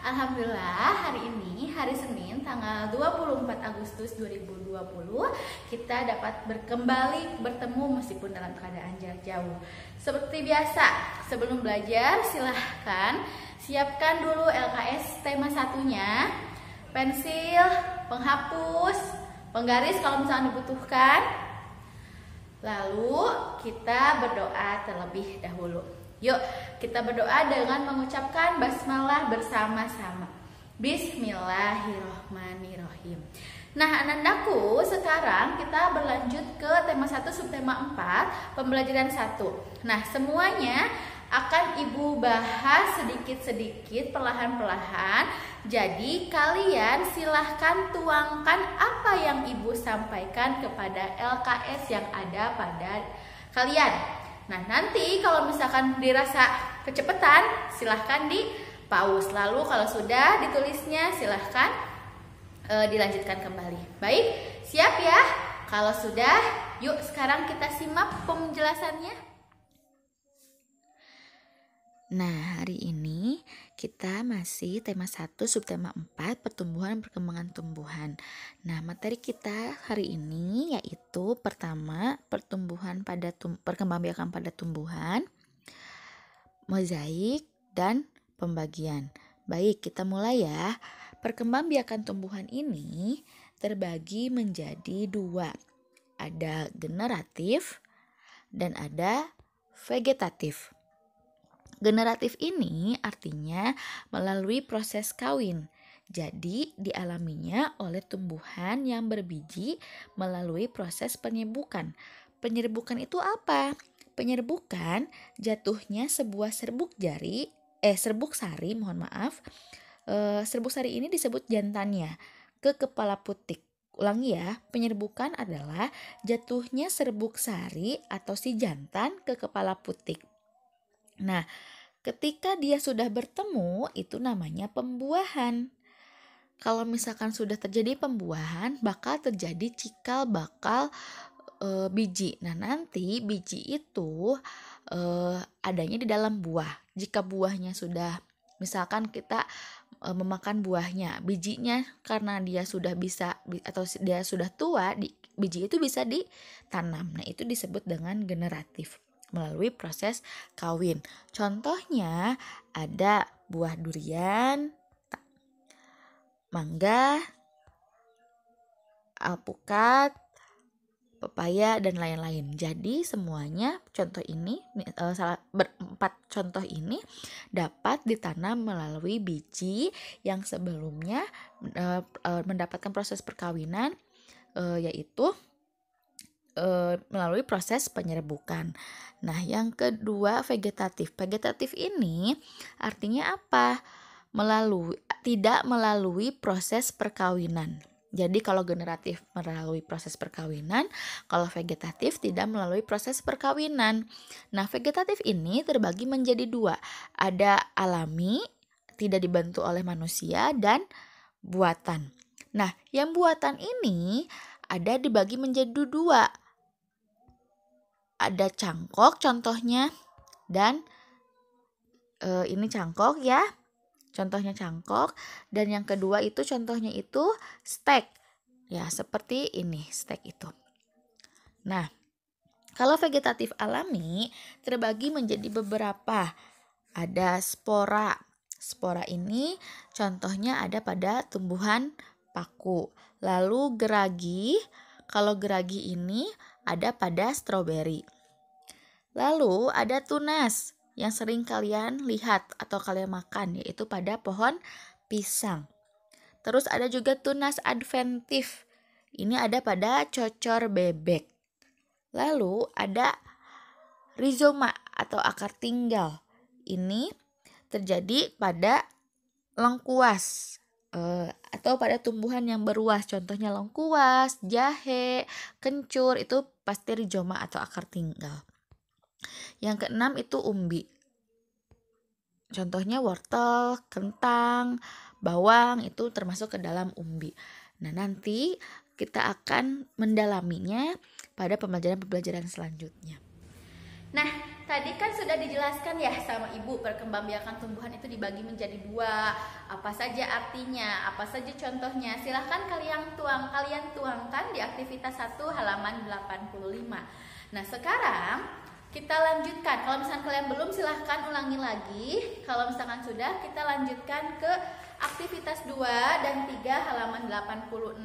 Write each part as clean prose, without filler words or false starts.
Alhamdulillah hari ini hari Senin tanggal 24 Agustus 2020 kita dapat kembali bertemu meskipun dalam keadaan jarak jauh. Seperti biasa, sebelum belajar silahkan siapkan dulu LKS tema satunya, pensil, penghapus, penggaris kalau misalnya dibutuhkan. Lalu kita berdoa terlebih dahulu. Yuk kita berdoa dengan mengucapkan basmalah bersama-sama. Bismillahirrohmanirrohim. Nah anak-anakku, sekarang kita berlanjut ke tema 1 subtema 4 pembelajaran 1. Nah semuanya akan ibu bahas sedikit-sedikit perlahan-perlahan. Jadi kalian silahkan tuangkan apa yang ibu sampaikan kepada LKS yang ada pada kalian. Nah nanti kalau misalkan dirasa kecepatan silahkan di pause. Lalu kalau sudah ditulisnya silahkan dilanjutkan kembali. Baik, siap ya? Kalau sudah, yuk sekarang kita simak penjelasannya. Nah, hari ini kita masih tema 1 subtema 4 pertumbuhan dan perkembangan tumbuhan. Nah, materi kita hari ini yaitu pertama pertumbuhan pada perkembangbiakan pada tumbuhan, mozaik dan pembagian. Baik, kita mulai ya. Perkembangbiakan tumbuhan ini terbagi menjadi 2. Ada generatif dan ada vegetatif. Generatif ini artinya melalui proses kawin. Jadi dialaminya oleh tumbuhan yang berbiji melalui proses penyerbukan. Penyerbukan itu apa? Penyerbukan jatuhnya sebuah serbuk sari, serbuk sari ini disebut jantannya ke kepala putik. Ulangi ya, penyerbukan adalah jatuhnya serbuk sari atau si jantan ke kepala putik. Nah, ketika dia sudah bertemu, itu namanya pembuahan. Kalau misalkan sudah terjadi pembuahan, bakal terjadi cikal bakal biji. Nah, nanti biji itu adanya di dalam buah. Jika buahnya sudah, misalkan kita memakan buahnya, bijinya karena dia sudah bisa atau dia sudah tua, biji itu bisa ditanam. Nah, itu disebut dengan generatif melalui proses kawin. Contohnya ada buah durian, mangga, alpukat, pepaya dan lain-lain. Jadi semuanya contoh ini, 4 contoh ini dapat ditanam melalui biji yang sebelumnya mendapatkan proses perkawinan, yaitu melalui proses penyerbukan. Nah, yang kedua vegetatif. Vegetatif ini artinya apa? Tidak melalui proses perkawinan. Jadi kalau generatif melalui proses perkawinan, kalau vegetatif tidak melalui proses perkawinan. Nah, vegetatif ini terbagi menjadi 2. Ada alami, tidak dibantu oleh manusia, dan buatan. Nah, yang buatan ini ada dibagi menjadi 2. Ada cangkok contohnya, dan ini cangkok ya, contohnya cangkok. Dan yang kedua itu contohnya itu stek ya, seperti ini stek itu. Nah, kalau vegetatif alami terbagi menjadi beberapa. Ada spora. Spora ini contohnya ada pada tumbuhan paku. Lalu geragi. Kalau geragi ini ada pada stroberi. Lalu ada tunas yang sering kalian lihat atau kalian makan, yaitu pada pohon pisang. Terus ada juga tunas adventif. Ini ada pada cocor bebek. Lalu ada rizoma atau akar tinggal. Ini terjadi pada lengkuas atau pada tumbuhan yang beruas. Contohnya lengkuas, jahe, kencur, itu pasti rizoma atau akar tinggal. Yang keenam itu umbi. Contohnya wortel, kentang, bawang, itu termasuk ke dalam umbi. Nah, nanti kita akan mendalaminya pada pembelajaran-pembelajaran selanjutnya. Nah, tadi kan sudah dijelaskan ya sama Ibu, perkembangbiakan tumbuhan itu dibagi menjadi dua. Apa saja artinya, apa saja contohnya. Silahkan kalian tuangkan di aktivitas 1 halaman 85. Nah, sekarang kita lanjutkan. Kalau misalkan kalian belum, silahkan ulangi lagi. Kalau misalkan sudah, kita lanjutkan ke aktivitas 2 dan 3 halaman 86.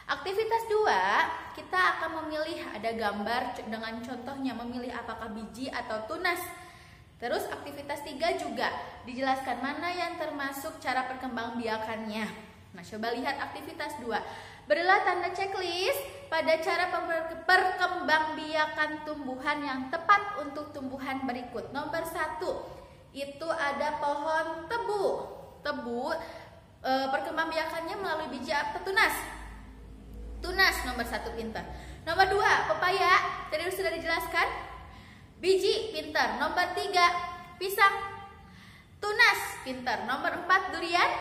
Aktivitas 2, kita akan memilih, ada gambar dengan contohnya, memilih apakah biji atau tunas. Terus aktivitas 3 juga dijelaskan mana yang termasuk cara perkembangbiakannya. Nah, coba lihat aktivitas 2. Berilah tanda checklist pada cara perkembangbiakan tumbuhan yang tepat untuk tumbuhan berikut. Nomor 1, itu ada pohon tebu. Tebu, perkembangbiakannya melalui biji atau tunas? Tunas, nomor 1, pintar. Nomor 2, pepaya, tadi sudah dijelaskan, biji, pintar. Nomor 3, pisang, tunas, pintar. Nomor 4, durian,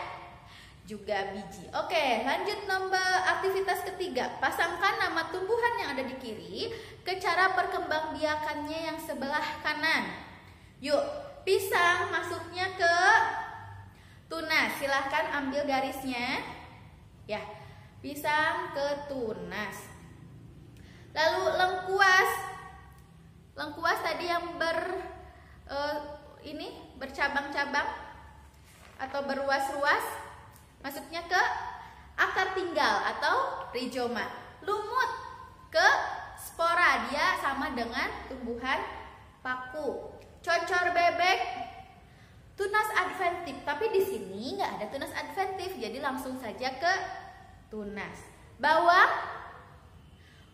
juga biji. Oke, lanjut nomor aktivitas ketiga. Pasangkan nama tumbuhan yang ada di kiri ke cara perkembangbiakannya yang sebelah kanan. Yuk, pisang masuknya ke tunas. Silahkan ambil garisnya. Ya, pisang ke tunas. Lalu lengkuas. Lengkuas tadi yang bercabang-cabang atau berruas-ruas, masuknya ke akar tinggal atau rizoma. Lumut ke spora, dia sama dengan tumbuhan paku. Cocor bebek, tunas adventif, tapi di sini nggak ada tunas adventif, jadi langsung saja ke tunas. Bawang,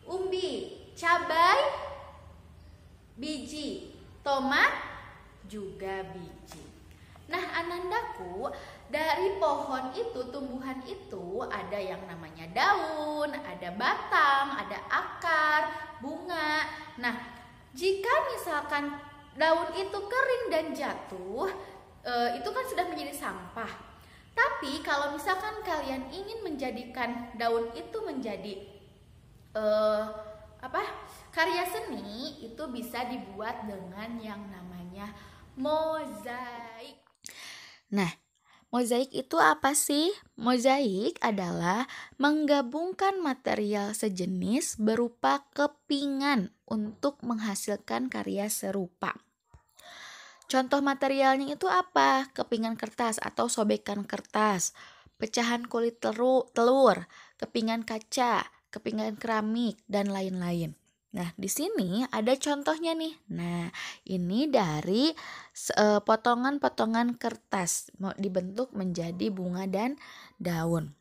umbi, cabai, biji, tomat, juga biji. Nah, Anandaku, dari pohon itu, tumbuhan itu ada yang namanya daun, ada batang, ada akar, bunga. Nah, jika misalkan daun itu kering dan jatuh, itu kan sudah menjadi sampah. Tapi kalau misalkan kalian ingin menjadikan daun itu menjadi karya seni, itu bisa dibuat dengan yang namanya mozaik. Nah, mozaik itu apa sih? Mozaik adalah menggabungkan material sejenis berupa kepingan untuk menghasilkan karya serupa. Contoh materialnya itu apa? Kepingan kertas atau sobekan kertas, pecahan kulit telur, kepingan kaca, kepingan keramik, dan lain-lain. Nah, di sini ada contohnya nih. Nah, ini dari potongan-potongan kertas dibentuk menjadi bunga dan daun.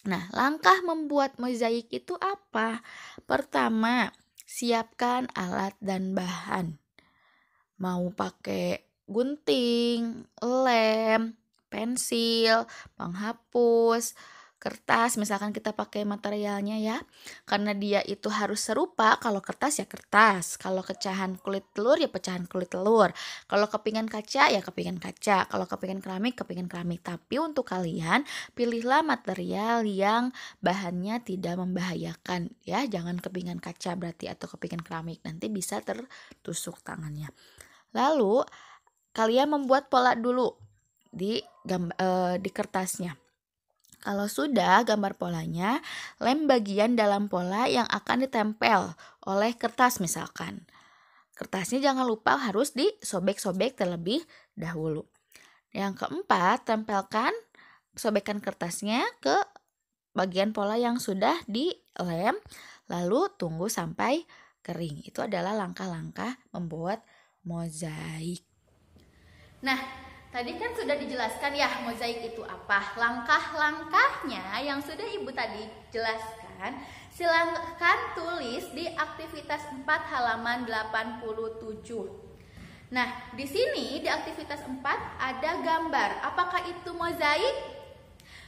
Nah, langkah membuat mozaik itu apa? Pertama, siapkan alat dan bahan. Mau pakai gunting, lem, pensil, penghapus, kertas, misalkan kita pakai materialnya ya, karena dia itu harus serupa. Kalau kertas ya kertas, kalau pecahan kulit telur ya pecahan kulit telur, kalau kepingan kaca ya kepingan kaca, kalau kepingan keramik kepingan keramik. Tapi untuk kalian pilihlah material yang bahannya tidak membahayakan ya, jangan kepingan kaca berarti atau kepingan keramik, nanti bisa tertusuk tangannya. Lalu kalian membuat pola dulu di kertasnya. Kalau sudah gambar polanya, lem bagian dalam pola yang akan ditempel oleh kertas misalkan. Kertasnya jangan lupa harus disobek-sobek terlebih dahulu. Yang keempat, tempelkan sobekan kertasnya ke bagian pola yang sudah dilem, lalu tunggu sampai kering. Itu adalah langkah-langkah membuat mozaik. Nah, tadi kan sudah dijelaskan ya mozaik itu apa. Langkah-langkahnya yang sudah Ibu tadi jelaskan, silakan tulis di aktivitas 4 halaman 87. Nah, di sini di aktivitas 4 ada gambar. Apakah itu mozaik?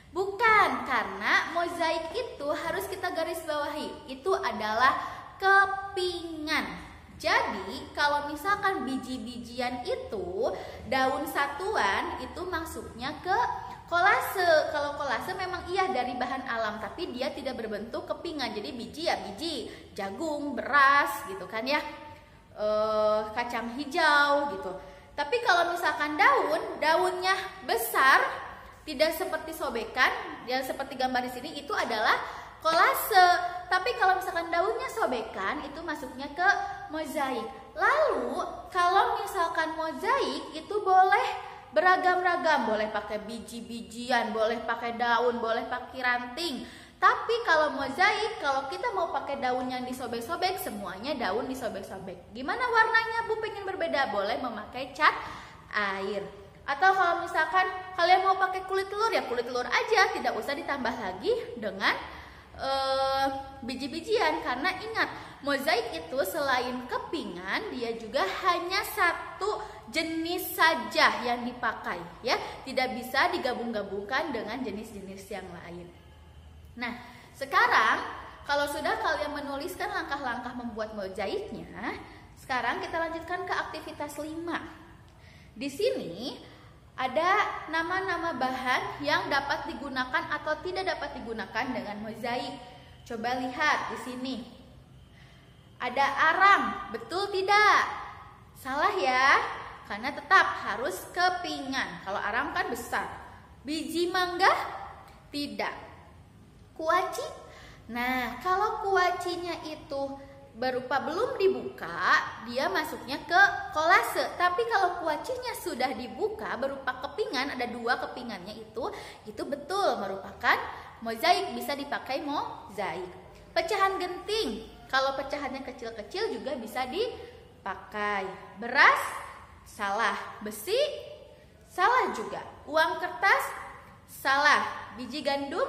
Bukan, karena mozaik itu harus kita garis bawahi. Itu adalah kepingan. Jadi kalau misalkan biji-bijian itu daun satuan, itu masuknya ke kolase. Kalau kolase memang iya dari bahan alam, tapi dia tidak berbentuk kepingan. Jadi biji ya biji, jagung, beras gitu kan ya. kacang hijau gitu. Tapi kalau misalkan daunnya besar, tidak seperti sobekan, yang seperti gambar di sini, itu adalah kolase. Tapi kalau misalkan daunnya sobekan, itu masuknya ke mozaik. Lalu kalau misalkan mozaik itu boleh beragam-ragam, boleh pakai biji-bijian, boleh pakai daun, boleh pakai ranting. Tapi kalau mozaik, kalau kita mau pakai daun yang disobek-sobek, semuanya daun disobek-sobek. Gimana warnanya Bu pengen berbeda? Boleh memakai cat air. Atau kalau misalkan kalian mau pakai kulit telur, ya kulit telur aja, tidak usah ditambah lagi dengan biji-bijian. Karena ingat, mozaik itu selain kepingan, dia juga hanya satu jenis saja yang dipakai, ya, tidak bisa digabung-gabungkan dengan jenis-jenis yang lain. Nah, sekarang kalau sudah kalian menuliskan langkah-langkah membuat mozaiknya, sekarang kita lanjutkan ke aktivitas 5. Di sini ada nama-nama bahan yang dapat digunakan atau tidak dapat digunakan dengan mozaik. Coba lihat di sini. Ada arang, betul tidak? Salah ya, karena tetap harus kepingan. Kalau arang kan besar. Biji mangga? Tidak. Kuaci? Nah, kalau kuacinya itu berupa belum dibuka, dia masuknya ke kolase. Tapi kalau kuacinya sudah dibuka berupa kepingan, ada 2 kepingannya itu betul merupakan mozaik, bisa dipakai mozaik. Pecahan genting, kalau pecahannya kecil-kecil juga bisa dipakai. Beras? Salah. Besi? Salah juga. Uang kertas? Salah. Biji gandum?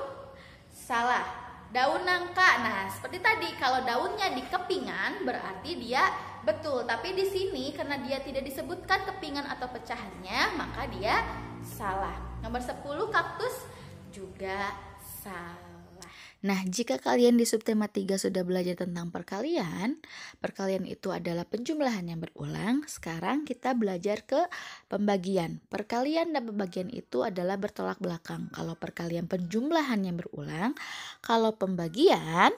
Salah. Daun nangka. Nah, seperti tadi, kalau daunnya di kepingan berarti dia betul. Tapi di sini karena dia tidak disebutkan kepingan atau pecahannya, maka dia salah. Nomor 10, kaktus juga salah. Nah, jika kalian di subtema 3 sudah belajar tentang perkalian itu adalah penjumlahan yang berulang. Sekarang kita belajar ke pembagian. Perkalian dan pembagian itu adalah bertolak belakang. Kalau perkalian penjumlahan yang berulang, kalau pembagian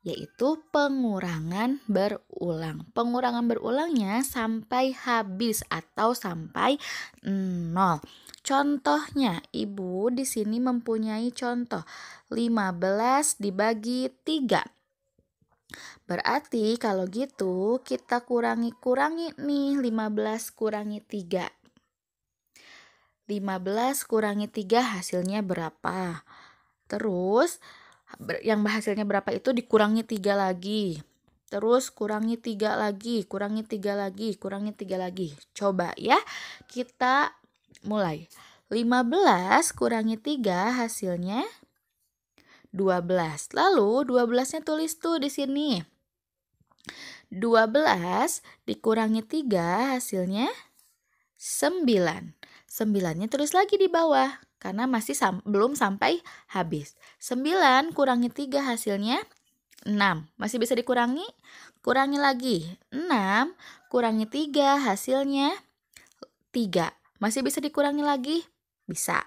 yaitu pengurangan berulang. Pengurangan berulangnya sampai habis atau sampai 0. Contohnya, Ibu di sini mempunyai contoh 15 dibagi 3. Berarti kalau gitu kita kurangi nih, 15 kurangi 3. 15 kurangi 3 hasilnya berapa? Terus yang hasilnya berapa itu dikurangi 3 lagi. Terus kurangi 3 lagi, kurangi 3 lagi, kurangi 3 lagi. Coba ya, kita mulai. 15 kurangi 3 hasilnya 12. Lalu 12-nya tulis tuh di sini. 12 dikurangi 3 hasilnya 9. 9-nya tulis lagi di bawah karena masih belum sampai habis. 9 kurangi 3 hasilnya 6. Masih bisa dikurangi? Kurangi lagi. 6 kurangi 3 hasilnya 3. Masih bisa dikurangi lagi? Bisa.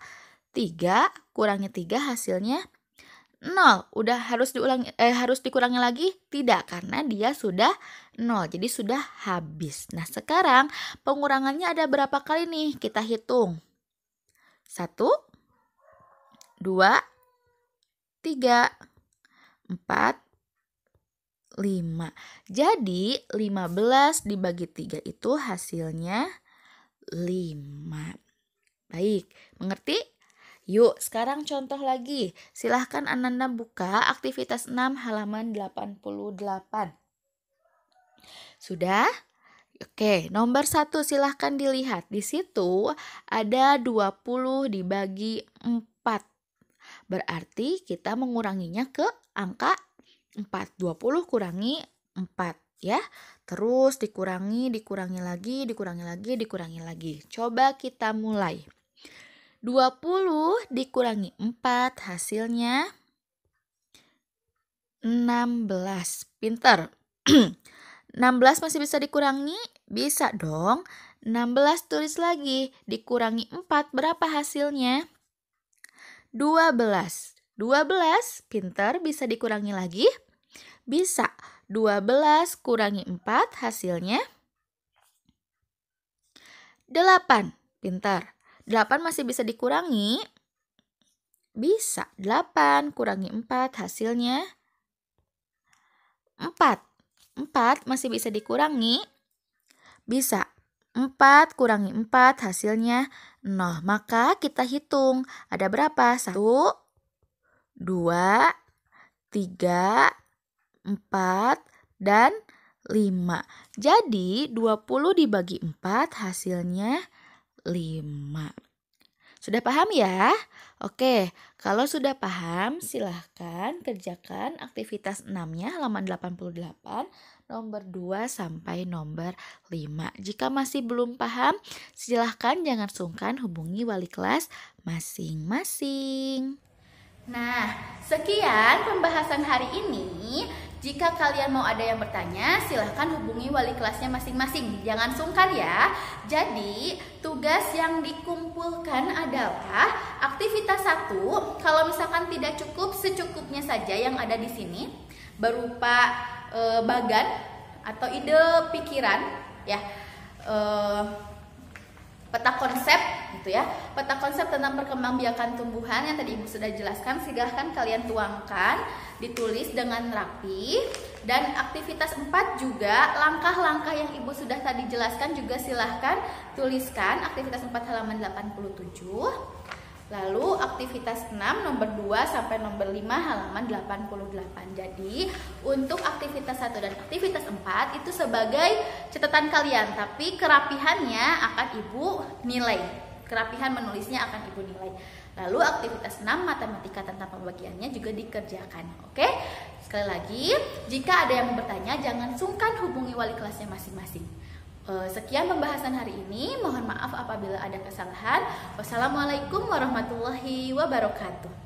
3 kurangi 3 hasilnya 0. Udah harus dikurangi lagi? Tidak, karena dia sudah 0. Jadi sudah habis. Nah, sekarang pengurangannya ada berapa kali nih? Kita hitung. 1, 2, 3, 4, 5. Jadi 15 dibagi 3 itu hasilnya 5. Baik, mengerti? Yuk, sekarang contoh lagi. Silahkan Ananda buka aktivitas 6 halaman 88. Sudah? Oke, nomor 1 silahkan dilihat. Di situ ada 20 dibagi 4. Berarti kita menguranginya ke angka 4. 20 kurangi 4. Ya, terus dikurangi lagi. Coba kita mulai. 20 dikurangi 4 hasilnya 16. Pinter. 16 masih bisa dikurangi? Bisa dong. 16 tulis lagi. Dikurangi 4 berapa hasilnya? 12. 12 pinter, bisa dikurangi lagi? Bisa. 12 kurangi 4 hasilnya 8. Pintar. 8 masih bisa dikurangi? Bisa. 8 kurangi 4 hasilnya 4. 4 masih bisa dikurangi? Bisa. 4 kurangi 4 hasilnya 0. Maka kita hitung. Ada berapa? 1, 2, 3, 4, dan 5. Jadi 20 dibagi 4 hasilnya 5. Sudah paham ya? Oke, kalau sudah paham silahkan kerjakan aktivitas 6-nya halaman 88, nomor 2 sampai nomor 5. Jika masih belum paham, silahkan jangan sungkan hubungi wali kelas masing-masing. Nah, sekian pembahasan hari ini. Jika kalian mau ada yang bertanya, silahkan hubungi wali kelasnya masing-masing. Jangan sungkan ya. Jadi, tugas yang dikumpulkan adalah aktivitas 1. Kalau misalkan tidak cukup, secukupnya saja yang ada di sini. Berupa bagan atau ide pikiran, ya. Peta konsep gitu ya. Peta konsep tentang perkembangbiakan tumbuhan yang tadi Ibu sudah jelaskan, silahkan kalian tuangkan, ditulis dengan rapi. Dan aktivitas 4 juga, langkah-langkah yang Ibu sudah tadi jelaskan juga silahkan tuliskan. Aktivitas 4 halaman 87. Lalu aktivitas 6 nomor 2 sampai nomor 5 halaman 88. Jadi untuk aktivitas 1 dan aktivitas 4 itu sebagai catatan kalian, tapi kerapihannya akan Ibu nilai. Kerapihan menulisnya akan Ibu nilai. Lalu aktivitas 6 matematika tentang pembagiannya juga dikerjakan. Oke? Sekali lagi, jika ada yang bertanya jangan sungkan hubungi wali kelasnya masing-masing. Sekian pembahasan hari ini. Mohon maaf apabila ada kesalahan. Wassalamualaikum warahmatullahi wabarakatuh.